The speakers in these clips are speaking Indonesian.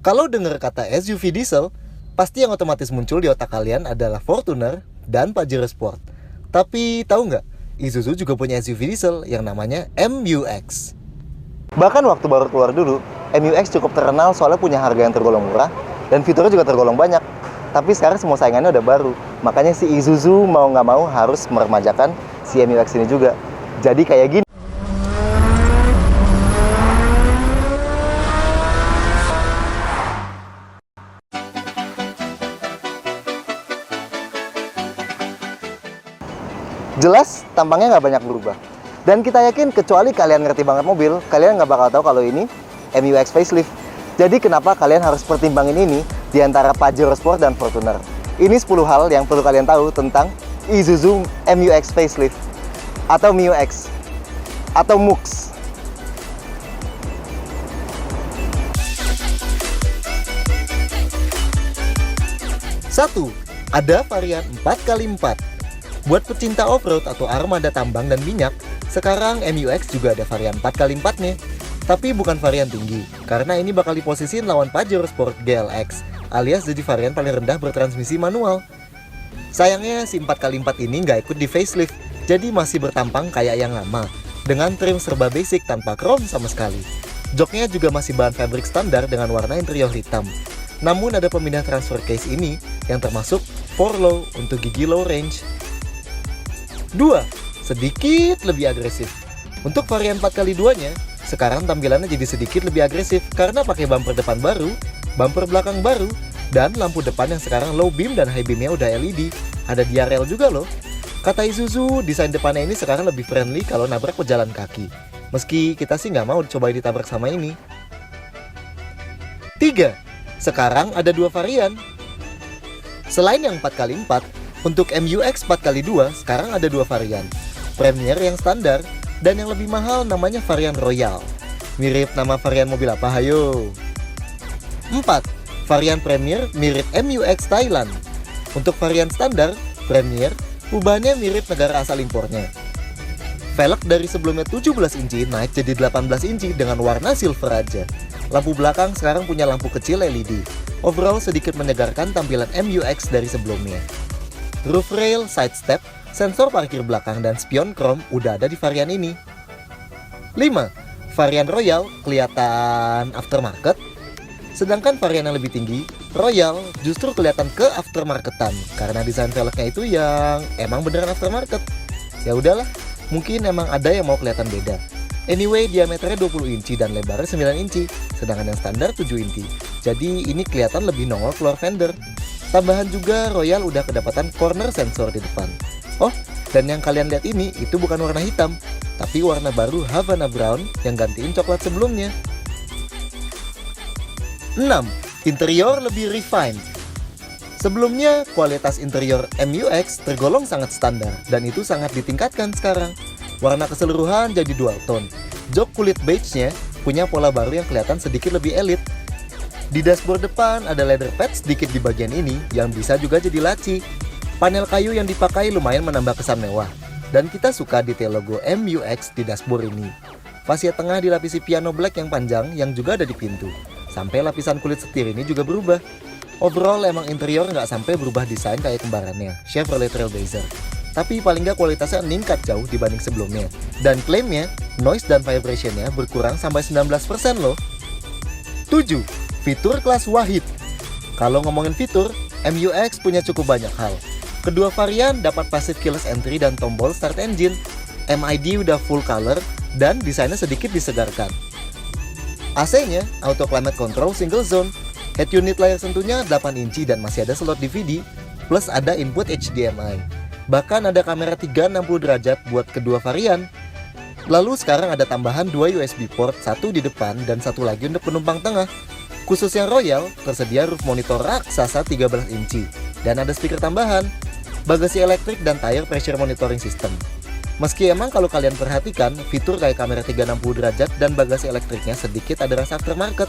Kalau dengar kata SUV diesel, pasti yang otomatis muncul di otak kalian adalah Fortuner dan Pajero Sport. Tapi tahu nggak, Isuzu juga punya SUV diesel yang namanya MU-X. Bahkan waktu baru keluar dulu, MU-X cukup terkenal soalnya punya harga yang tergolong murah dan fiturnya juga tergolong banyak. Tapi sekarang semua saingannya udah baru, makanya si Isuzu mau nggak mau harus meremajakan si MU-X ini juga. Jadi kayak gini. Jelas tampangnya nggak banyak berubah. Dan kita yakin kecuali kalian ngerti banget mobil, kalian nggak bakal tahu kalau ini MU-X facelift. Jadi kenapa kalian harus pertimbangin ini di antara Pajero Sport dan Fortuner? Ini 10 hal yang perlu kalian tahu tentang Isuzu MU-X facelift atau MU-X atau MU-X. Satu, ada varian 4x4. Buat pecinta off-road atau armada tambang dan minyak, sekarang MU-X juga ada varian 4x4 nih. Tapi bukan varian tinggi, karena ini bakal diposisiin lawan Pajero Sport GLX, alias jadi varian paling rendah bertransmisi manual. Sayangnya si 4x4 ini nggak ikut di facelift, jadi masih bertampang kayak yang lama, dengan trim serba basic tanpa chrome sama sekali. Joknya juga masih bahan fabric standar dengan warna interior hitam. Namun ada pemindah transfer case ini yang termasuk 4 low untuk gigi low range. 2. Sedikit lebih agresif. Untuk varian 4x2-nya, sekarang tampilannya jadi sedikit lebih agresif karena pakai bumper depan baru, bumper belakang baru, dan lampu depan yang sekarang low beam dan high beamnya udah LED. Ada DRL juga loh. Kata Isuzu, desain depannya ini sekarang lebih friendly kalau nabrak pejalan kaki. Meski kita sih nggak mau coba ditabrak sama ini. 3. Sekarang ada 2 varian. Selain yang 4x4, untuk MU-X 4x2 sekarang ada 2 varian. Premier yang standar dan yang lebih mahal namanya varian Royal. Mirip nama varian mobil apa, hayo? 4. Varian Premier mirip MU-X Thailand. Untuk varian standar, Premier, ubahnya mirip negara asal impornya. Velg dari sebelumnya 17 inci naik jadi 18 inci dengan warna silver aja. Lampu belakang sekarang punya lampu kecil LED. Overall sedikit menyegarkan tampilan MU-X dari sebelumnya. Roof rail, side step, sensor parkir belakang, dan spion chrome udah ada di varian ini. 5. Varian Royal kelihatan aftermarket. Sedangkan varian yang lebih tinggi, Royal, justru kelihatan ke aftermarketan karena desain velgnya itu yang emang beneran aftermarket. Ya udahlah, mungkin emang ada yang mau kelihatan beda. Anyway, diameternya 20 inci dan lebarnya 9 inci, sedangkan yang standar 7 inci. Jadi ini kelihatan lebih nongol keluar fender. Tambahan juga Royal udah kedapatan corner sensor di depan. Oh, dan yang kalian lihat ini itu bukan warna hitam, tapi warna baru Havana Brown yang gantiin coklat sebelumnya. 6. Interior lebih refined. Sebelumnya, kualitas interior MU-X tergolong sangat standar dan itu sangat ditingkatkan sekarang. Warna keseluruhan jadi dual tone. Jok kulit beige-nya punya pola baru yang kelihatan sedikit lebih elit. Di dashboard depan ada leather pad sedikit di bagian ini yang bisa juga jadi laci. Panel kayu yang dipakai lumayan menambah kesan mewah. Dan kita suka detail logo MU-X di dashboard ini. Fascia tengah dilapisi piano black yang panjang yang juga ada di pintu. Sampai lapisan kulit setir ini juga berubah. Overall emang interior nggak sampai berubah desain kayak kembarannya, Chevrolet Trailblazer. Tapi paling nggak kualitasnya meningkat jauh dibanding sebelumnya. Dan klaimnya, noise dan vibration-nya berkurang sampai 19% loh. 7. Fitur kelas Wahid. Kalau ngomongin fitur, MU-X punya cukup banyak hal. Kedua varian dapat passive keyless entry dan tombol start engine. MID udah full color dan desainnya sedikit disegarkan. AC-nya auto climate control single zone. Head unit layar sentuhnya 8 inci dan masih ada slot DVD, plus ada input HDMI. Bahkan ada kamera 360 derajat buat kedua varian. Lalu sekarang ada tambahan 2 USB port, satu di depan dan satu lagi untuk penumpang tengah. Khusus yang Royal, tersedia roof monitor raksasa 13 inci dan ada speaker tambahan, bagasi elektrik dan tire pressure monitoring system. Meski emang kalau kalian perhatikan, fitur kayak kamera 360 derajat dan bagasi elektriknya sedikit ada rasa aftermarket.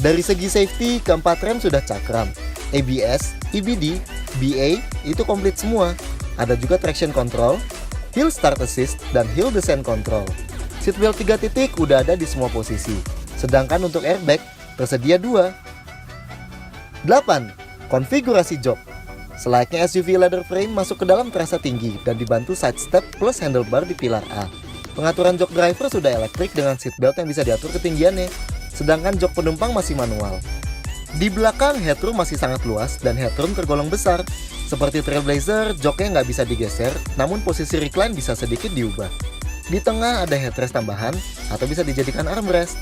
Dari segi safety, keempat rem sudah cakram. ABS, EBD, BA itu komplit semua. Ada juga traction control, hill start assist, dan hill descent control. Seatbelt 3 titik udah ada di semua posisi. Sedangkan untuk airbag, tersedia 2. 8. Konfigurasi jok. Selayaknya SUV leather frame masuk ke dalam terasa tinggi dan dibantu side step plus handlebar di pilar A. Pengaturan jok driver sudah elektrik dengan seatbelt yang bisa diatur ketinggiannya, sedangkan jok penumpang masih manual. Di belakang headroom masih sangat luas dan headroom tergolong besar. Seperti Trailblazer, joknya nggak bisa digeser, namun posisi recline bisa sedikit diubah. Di tengah ada headrest tambahan atau bisa dijadikan armrest.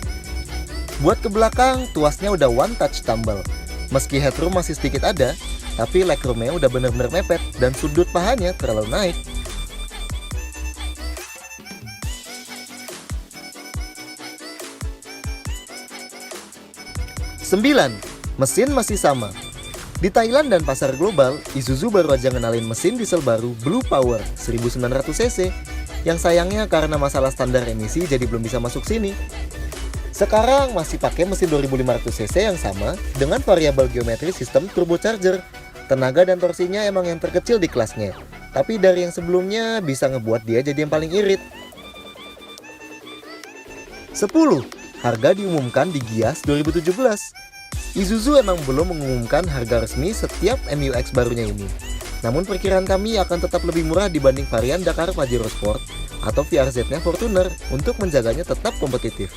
Buat ke belakang, tuasnya udah one touch tumble. Meski headroom masih sedikit ada, tapi legroomnya udah bener-bener mepet dan sudut pahanya terlalu naik. Sembilan, mesin masih sama. Di Thailand dan pasar global, Isuzu baru aja ngenalin mesin diesel baru Blue Power 1900cc yang sayangnya karena masalah standar emisi jadi belum bisa masuk sini. Sekarang masih pakai mesin 2500cc yang sama dengan variabel geometri sistem turbocharger. Tenaga dan torsinya emang yang terkecil di kelasnya, tapi dari yang sebelumnya bisa ngebuat dia jadi yang paling irit. 10. Harga diumumkan di Gias 2017. Isuzu emang belum mengumumkan harga resmi setiap MU-X barunya ini. Namun perkiraan kami akan tetap lebih murah dibanding varian Dakar Pajero Sport atau VRZ-nya Fortuner untuk menjaganya tetap kompetitif.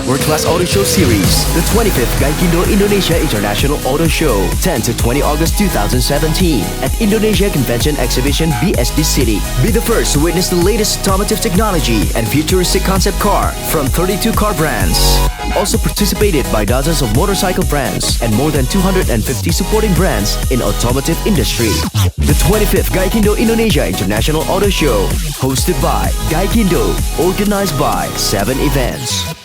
World Class Auto Show Series, the 25th Gaikindo Indonesia International Auto Show, 10 to 20 August 2017 at Indonesia Convention Exhibition BSD City. Be the first to witness the latest automotive technology and futuristic concept car from 32 car brands. Also participated by dozens of motorcycle brands and more than 250 supporting brands in automotive industry. The 25th Gaikindo Indonesia International Auto Show, hosted by Gaikindo, organized by 7 Events.